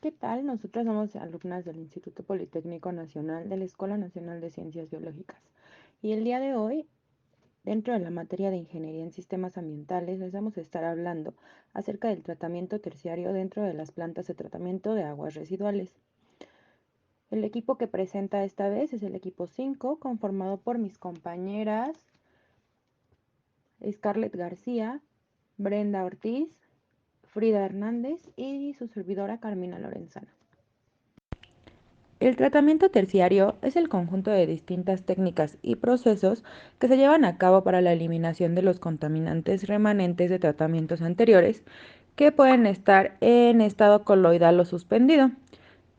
¿qué tal? Nosotras somos alumnas del Instituto Politécnico Nacional de la Escuela Nacional de Ciencias Biológicas. Y el día de hoy, dentro de la materia de Ingeniería en Sistemas Ambientales, les vamos a estar hablando acerca del tratamiento terciario dentro de las plantas de tratamiento de aguas residuales. El equipo que presenta esta vez es el equipo 5, conformado por mis compañeras Scarlett García, Brenda Ortiz, Frida Hernández y su servidora Carmina Lorenzana. El tratamiento terciario es el conjunto de distintas técnicas y procesos que se llevan a cabo para la eliminación de los contaminantes remanentes de tratamientos anteriores que pueden estar en estado coloidal o suspendido.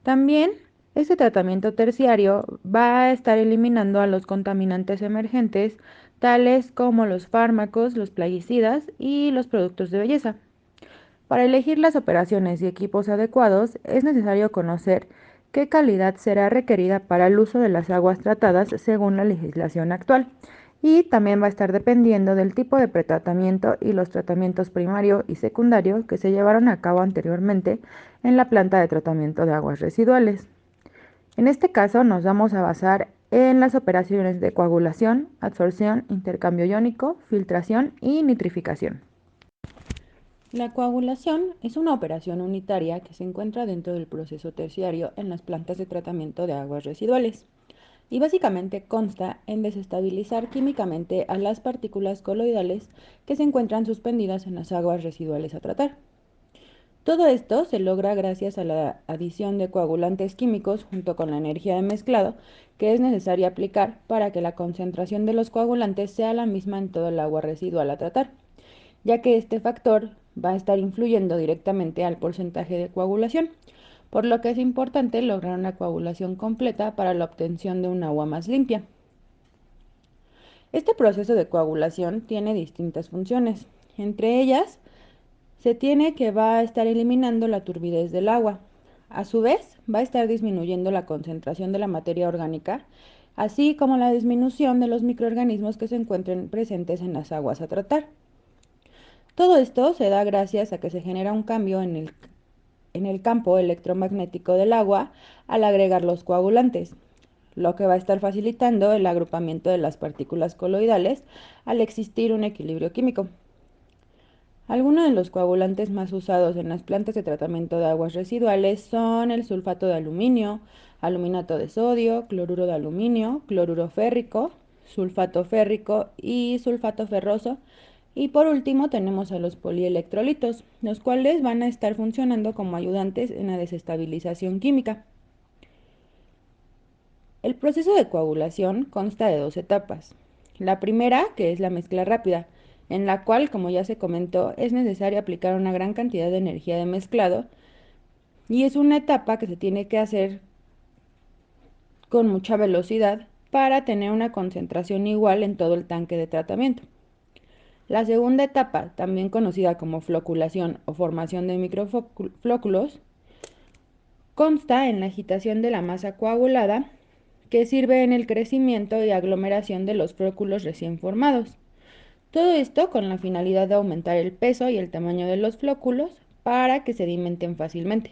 También, este tratamiento terciario va a estar eliminando a los contaminantes emergentes, tales como los fármacos, los plaguicidas y los productos de belleza. Para elegir las operaciones y equipos adecuados, es necesario conocer qué calidad será requerida para el uso de las aguas tratadas según la legislación actual. Y también va a estar dependiendo del tipo de pretratamiento y los tratamientos primario y secundario que se llevaron a cabo anteriormente en la planta de tratamiento de aguas residuales. En este caso nos vamos a basar en las operaciones de coagulación, absorción, intercambio iónico, filtración y nitrificación. La coagulación es una operación unitaria que se encuentra dentro del proceso terciario en las plantas de tratamiento de aguas residuales y básicamente consta en desestabilizar químicamente a las partículas coloidales que se encuentran suspendidas en las aguas residuales a tratar. Todo esto se logra gracias a la adición de coagulantes químicos junto con la energía de mezclado que es necesaria aplicar para que la concentración de los coagulantes sea la misma en todo el agua residual a tratar, ya que este factor va a estar influyendo directamente al porcentaje de coagulación, por lo que es importante lograr una coagulación completa para la obtención de un agua más limpia. Este proceso de coagulación tiene distintas funciones, entre ellas se tiene que va a estar eliminando la turbidez del agua. A su vez, va a estar disminuyendo la concentración de la materia orgánica, así como la disminución de los microorganismos que se encuentren presentes en las aguas a tratar. Todo esto se da gracias a que se genera un cambio en el campo electromagnético del agua al agregar los coagulantes, lo que va a estar facilitando el agrupamiento de las partículas coloidales al existir un equilibrio químico. Algunos de los coagulantes más usados en las plantas de tratamiento de aguas residuales son el sulfato de aluminio, aluminato de sodio, cloruro de aluminio, cloruro férrico, sulfato férrico y sulfato ferroso. Y por último tenemos a los polielectrolitos, los cuales van a estar funcionando como ayudantes en la desestabilización química. El proceso de coagulación consta de dos etapas. La primera, que es la mezcla rápida, en la cual, como ya se comentó, es necesario aplicar una gran cantidad de energía de mezclado y es una etapa que se tiene que hacer con mucha velocidad para tener una concentración igual en todo el tanque de tratamiento. La segunda etapa, también conocida como floculación o formación de microflóculos, consta en la agitación de la masa coagulada que sirve en el crecimiento y aglomeración de los flóculos recién formados. Todo esto con la finalidad de aumentar el peso y el tamaño de los flóculos para que sedimenten fácilmente.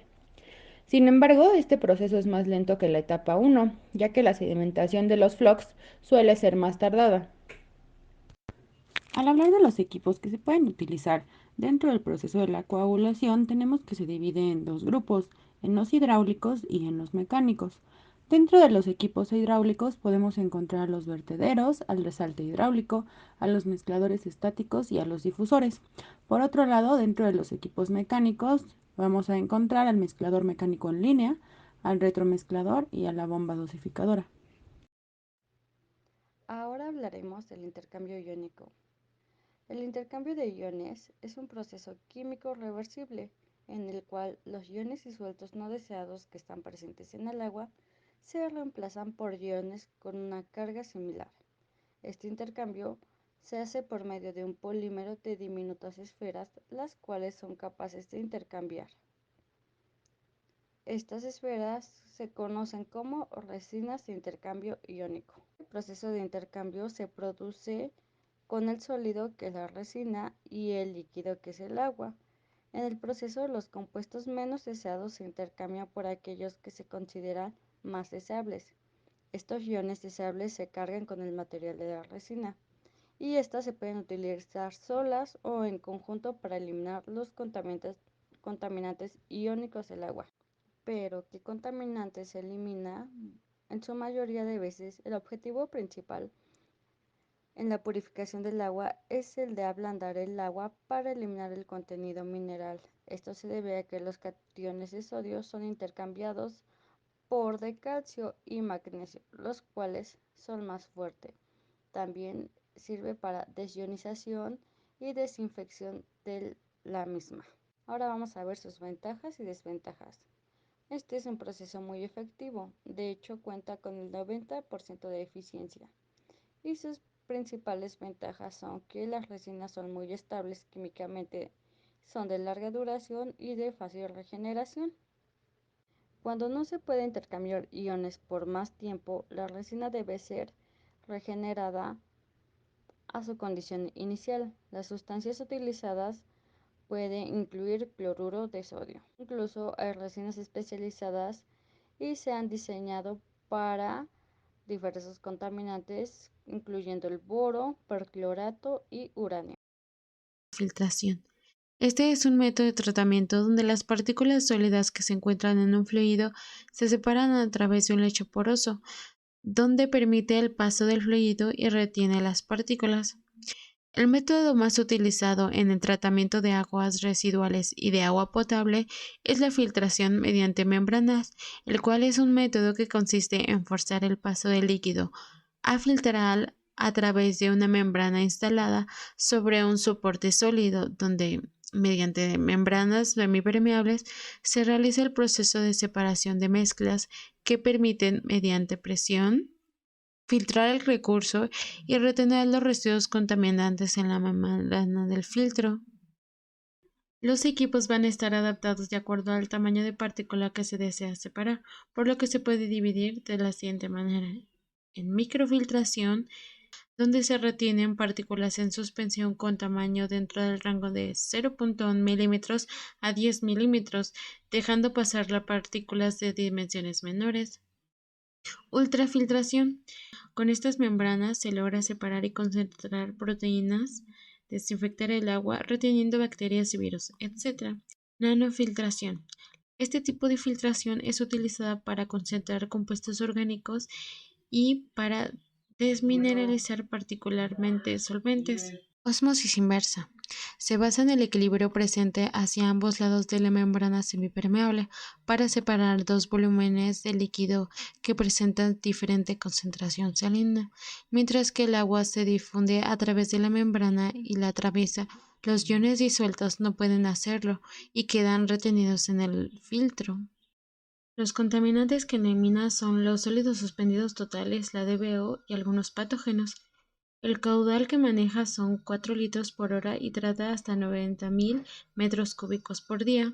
Sin embargo, este proceso es más lento que la etapa 1, ya que la sedimentación de los flocks suele ser más tardada. Al hablar de los equipos que se pueden utilizar dentro del proceso de la coagulación, tenemos que se divide en dos grupos, en los hidráulicos y en los mecánicos. Dentro de los equipos hidráulicos podemos encontrar a los vertederos, al resalte hidráulico, a los mezcladores estáticos y a los difusores. Por otro lado, dentro de los equipos mecánicos vamos a encontrar al mezclador mecánico en línea, al retromezclador y a la bomba dosificadora. Ahora hablaremos del intercambio iónico. El intercambio de iones es un proceso químico reversible en el cual los iones disueltos no deseados que están presentes en el agua se reemplazan por iones con una carga similar. Este intercambio se hace por medio de un polímero de diminutas esferas, las cuales son capaces de intercambiar. Estas esferas se conocen como resinas de intercambio iónico. El proceso de intercambio se produce con el sólido que es la resina y el líquido que es el agua. En el proceso, los compuestos menos deseados se intercambian por aquellos que se consideran más deseables. Estos iones deseables se cargan con el material de la resina y estas se pueden utilizar solas o en conjunto para eliminar los contaminantes iónicos del agua. Pero, ¿qué contaminantes se elimina? En su mayoría de veces, el objetivo principal en la purificación del agua es el de ablandar el agua para eliminar el contenido mineral. Esto se debe a que los cationes de sodio son intercambiados por de calcio y magnesio, los cuales son más fuertes. También sirve para desionización y desinfección de la misma. Ahora vamos a ver sus ventajas y desventajas. Este es un proceso muy efectivo, de hecho cuenta con el 90% de eficiencia y sus principales ventajas son que las resinas son muy estables químicamente, son de larga duración y de fácil regeneración. Cuando no se puede intercambiar iones por más tiempo, la resina debe ser regenerada a su condición inicial. Las sustancias utilizadas pueden incluir cloruro de sodio. Incluso hay resinas especializadas y se han diseñado para diversos contaminantes, incluyendo el boro, perclorato y uranio. Filtración. Este es un método de tratamiento donde las partículas sólidas que se encuentran en un fluido se separan a través de un lecho poroso, donde permite el paso del fluido y retiene las partículas. El método más utilizado en el tratamiento de aguas residuales y de agua potable es la filtración mediante membranas, el cual es un método que consiste en forzar el paso del líquido a filtrar a través de una membrana instalada sobre un soporte sólido, donde mediante membranas semipermeables se realiza el proceso de separación de mezclas que permiten, mediante presión, filtrar el recurso y retener los residuos contaminantes en la membrana del filtro. Los equipos van a estar adaptados de acuerdo al tamaño de partícula que se desea separar, por lo que se puede dividir de la siguiente manera: en microfiltración, donde se retienen partículas en suspensión con tamaño dentro del rango de 0.1 milímetros a 10 milímetros, dejando pasar las partículas de dimensiones menores. Ultrafiltración. Con estas membranas se logra separar y concentrar proteínas, desinfectar el agua, reteniendo bacterias y virus, etc. Nanofiltración. Este tipo de filtración es utilizada para concentrar compuestos orgánicos y para desmineralizar particularmente solventes. Ósmosis inversa. Se basa en el equilibrio presente hacia ambos lados de la membrana semipermeable para separar dos volúmenes de líquido que presentan diferente concentración salina, mientras que el agua se difunde a través de la membrana y la atraviesa. Los iones disueltos no pueden hacerlo y quedan retenidos en el filtro. Los contaminantes que elimina son los sólidos suspendidos totales, la DBO y algunos patógenos. El caudal que maneja son 4 litros por hora y trata hasta 90.000 metros cúbicos por día.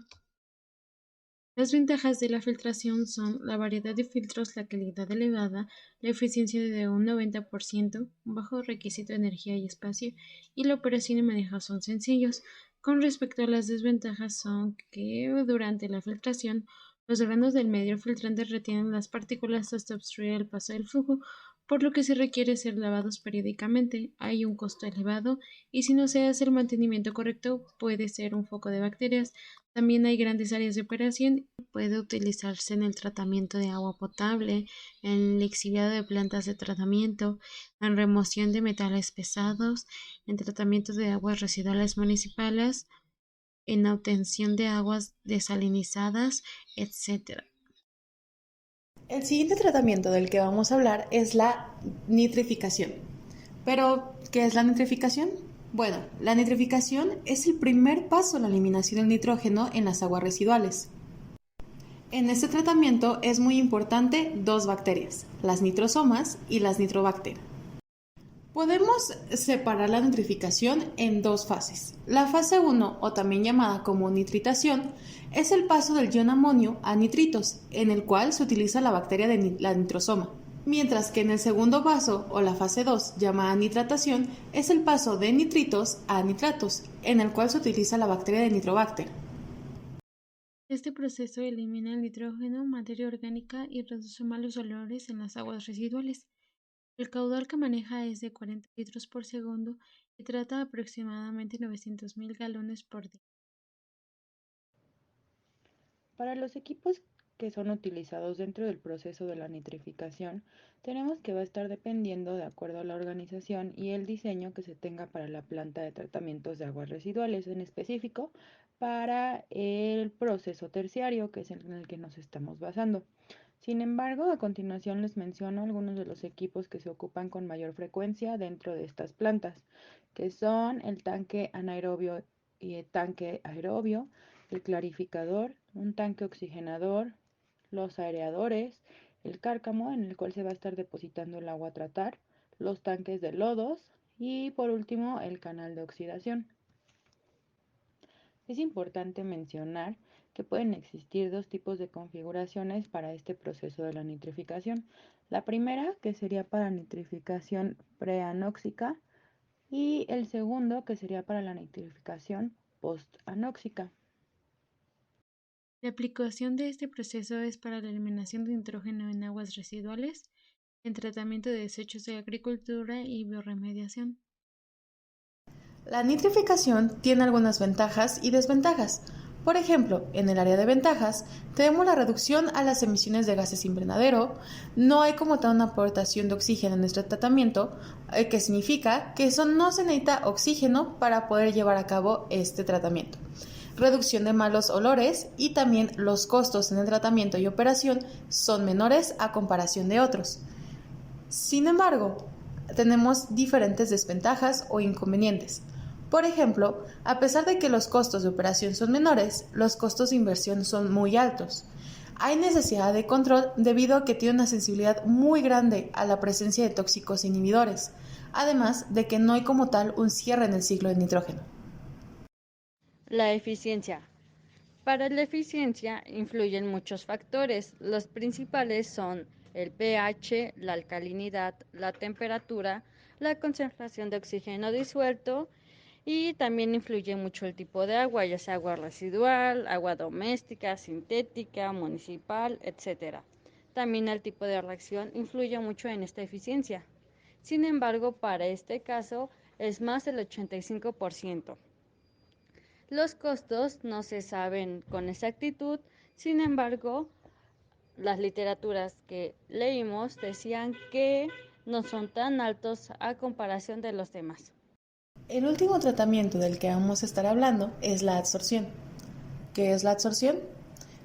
Las ventajas de la filtración son la variedad de filtros, la calidad elevada, la eficiencia de un 90%, un bajo requisito de energía y espacio, y la operación y manejo son sencillos. Con respecto a las desventajas son que durante la filtración los granos del medio filtrante retienen las partículas hasta obstruir el paso del flujo, por lo que se requiere ser lavados periódicamente. Hay un costo elevado y si no se hace el mantenimiento correcto puede ser un foco de bacterias. También hay grandes áreas de operación. Puede utilizarse en el tratamiento de agua potable, en lixiviado de plantas de tratamiento, en remoción de metales pesados, en tratamiento de aguas residuales municipales, en obtención de aguas desalinizadas, etc. El siguiente tratamiento del que vamos a hablar es la nitrificación. Pero, ¿qué es la nitrificación? Bueno, la nitrificación es el primer paso en la eliminación del nitrógeno en las aguas residuales. En este tratamiento es muy importante dos bacterias, las nitrosomas y las nitrobacter. Podemos separar la nitrificación en dos fases. La fase 1, o también llamada como nitritación, es el paso del ion amonio a nitritos, en el cual se utiliza la bacteria de la nitrosoma. Mientras que en el segundo paso, o la fase 2, llamada nitratación, es el paso de nitritos a nitratos, en el cual se utiliza la bacteria de nitrobacter. Este proceso elimina el nitrógeno, materia orgánica y reduce malos olores en las aguas residuales. El caudal que maneja es de 40 litros por segundo y trata aproximadamente 900.000 galones por día. Para los equipos que son utilizados dentro del proceso de la nitrificación, tenemos que va a estar dependiendo de acuerdo a la organización y el diseño que se tenga para la planta de tratamientos de aguas residuales, en específico para el proceso terciario, que es en el que nos estamos basando. Sin embargo, a continuación les menciono algunos de los equipos que se ocupan con mayor frecuencia dentro de estas plantas, que son el tanque anaerobio y el tanque aerobio, el clarificador, un tanque oxigenador, los aereadores, el cárcamo en el cual se va a estar depositando el agua a tratar, los tanques de lodos y por último el canal de oxidación. Es importante mencionar que pueden existir dos tipos de configuraciones para este proceso de la nitrificación. La primera, que sería para nitrificación preanóxica, y el segundo, que sería para la nitrificación postanóxica. La aplicación de este proceso es para la eliminación de nitrógeno en aguas residuales, en tratamiento de desechos de agricultura y bioremediación. La nitrificación tiene algunas ventajas y desventajas. Por ejemplo, en el área de ventajas, tenemos la reducción a las emisiones de gases invernadero, no hay como tal una aportación de oxígeno en nuestro tratamiento, que significa que no se necesita oxígeno para poder llevar a cabo este tratamiento. Reducción de malos olores y también los costos en el tratamiento y operación son menores a comparación de otros. Sin embargo, tenemos diferentes desventajas o inconvenientes. Por ejemplo, a pesar de que los costos de operación son menores, los costos de inversión son muy altos. Hay necesidad de control debido a que tiene una sensibilidad muy grande a la presencia de tóxicos inhibidores, además de que no hay como tal un cierre en el ciclo de nitrógeno. La eficiencia. Para la eficiencia influyen muchos factores. Los principales son el pH, la alcalinidad, la temperatura, la concentración de oxígeno disuelto y también influye mucho el tipo de agua, ya sea agua residual, agua doméstica, sintética, municipal, etc. También el tipo de reacción influye mucho en esta eficiencia. Sin embargo, para este caso es más del 85%. Los costos no se saben con exactitud, sin embargo, las literaturas que leímos decían que no son tan altos a comparación de los demás. El último tratamiento del que vamos a estar hablando es la adsorción. ¿Qué es la adsorción?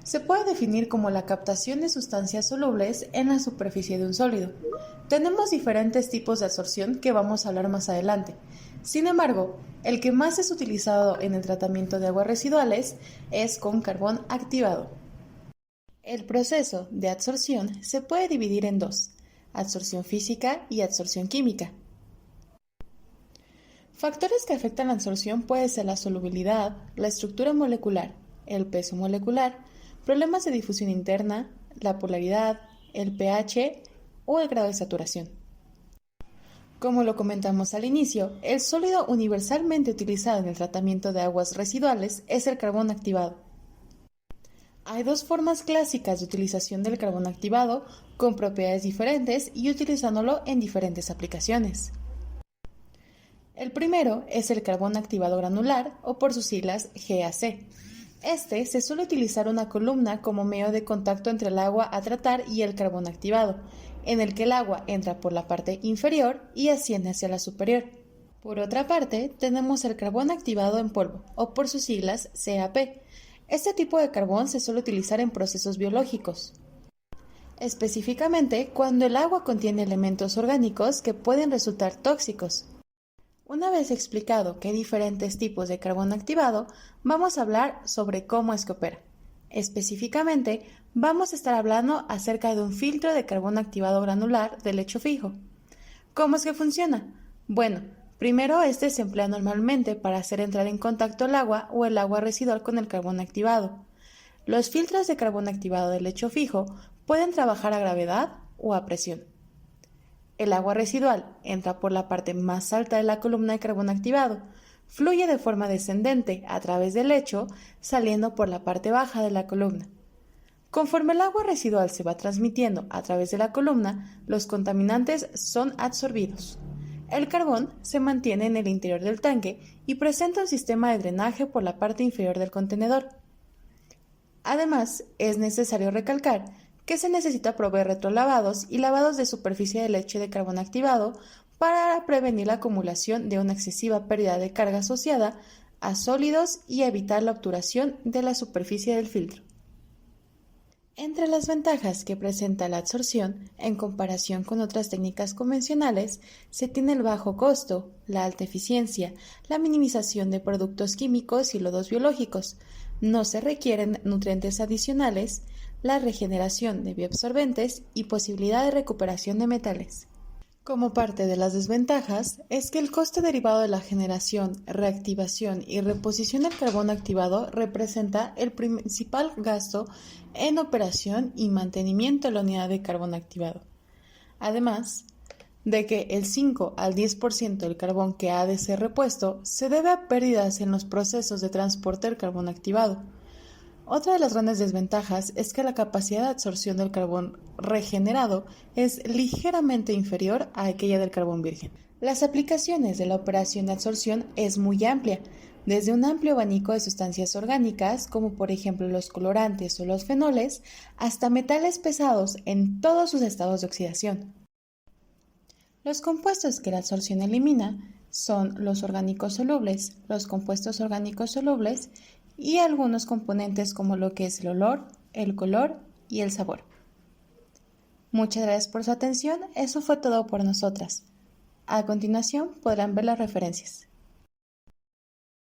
Se puede definir como la captación de sustancias solubles en la superficie de un sólido. Tenemos diferentes tipos de adsorción que vamos a hablar más adelante. Sin embargo, el que más es utilizado en el tratamiento de aguas residuales es con carbón activado. El proceso de adsorción se puede dividir en dos: adsorción física y adsorción química. Factores que afectan la adsorción pueden ser la solubilidad, la estructura molecular, el peso molecular, problemas de difusión interna, la polaridad, el pH o el grado de saturación. Como lo comentamos al inicio, el sólido universalmente utilizado en el tratamiento de aguas residuales es el carbón activado. Hay dos formas clásicas de utilización del carbón activado con propiedades diferentes y utilizándolo en diferentes aplicaciones. El primero es el carbón activado granular o por sus siglas GAC. Este se suele utilizar una columna como medio de contacto entre el agua a tratar y el carbón activado, en el que el agua entra por la parte inferior y asciende hacia la superior. Por otra parte, tenemos el carbón activado en polvo o por sus siglas CAP. Este tipo de carbón se suele utilizar en procesos biológicos, específicamente cuando el agua contiene elementos orgánicos que pueden resultar tóxicos. Una vez explicado que hay diferentes tipos de carbón activado, vamos a hablar sobre cómo es que opera. Específicamente, vamos a estar hablando acerca de un filtro de carbón activado granular de lecho fijo. ¿Cómo es que funciona? Bueno, primero este se emplea normalmente para hacer entrar en contacto el agua o el agua residual con el carbón activado. Los filtros de carbón activado de lecho fijo pueden trabajar a gravedad o a presión. El agua residual entra por la parte más alta de la columna de carbón activado, fluye de forma descendente a través del lecho, saliendo por la parte baja de la columna. Conforme el agua residual se va transmitiendo a través de la columna, los contaminantes son absorbidos. El carbón se mantiene en el interior del tanque y presenta un sistema de drenaje por la parte inferior del contenedor. Además, es necesario recalcar que se necesita proveer retrolavados y lavados de superficie de leche de carbón activado para prevenir la acumulación de una excesiva pérdida de carga asociada a sólidos y evitar la obturación de la superficie del filtro. Entre las ventajas que presenta la adsorción, en comparación con otras técnicas convencionales, se tiene el bajo costo, la alta eficiencia, la minimización de productos químicos y lodos biológicos, no se requieren nutrientes adicionales, la regeneración de bioabsorbentes y posibilidad de recuperación de metales. Como parte de las desventajas, es que el coste derivado de la generación, reactivación y reposición del carbón activado representa el principal gasto en operación y mantenimiento de la unidad de carbón activado. Además de que el 5 al 10% del carbón que ha de ser repuesto se debe a pérdidas en los procesos de transporte del carbón activado. Otra de las grandes desventajas es que la capacidad de absorción del carbón regenerado es ligeramente inferior a aquella del carbón virgen. Las aplicaciones de la operación de absorción es muy amplia, desde un amplio abanico de sustancias orgánicas, como por ejemplo los colorantes o los fenoles, hasta metales pesados en todos sus estados de oxidación. Los compuestos que la absorción elimina son los orgánicos solubles, los compuestos orgánicos solubles y algunos componentes como lo que es el olor, el color y el sabor. Muchas gracias por su atención, eso fue todo por nosotras. A continuación podrán ver las referencias.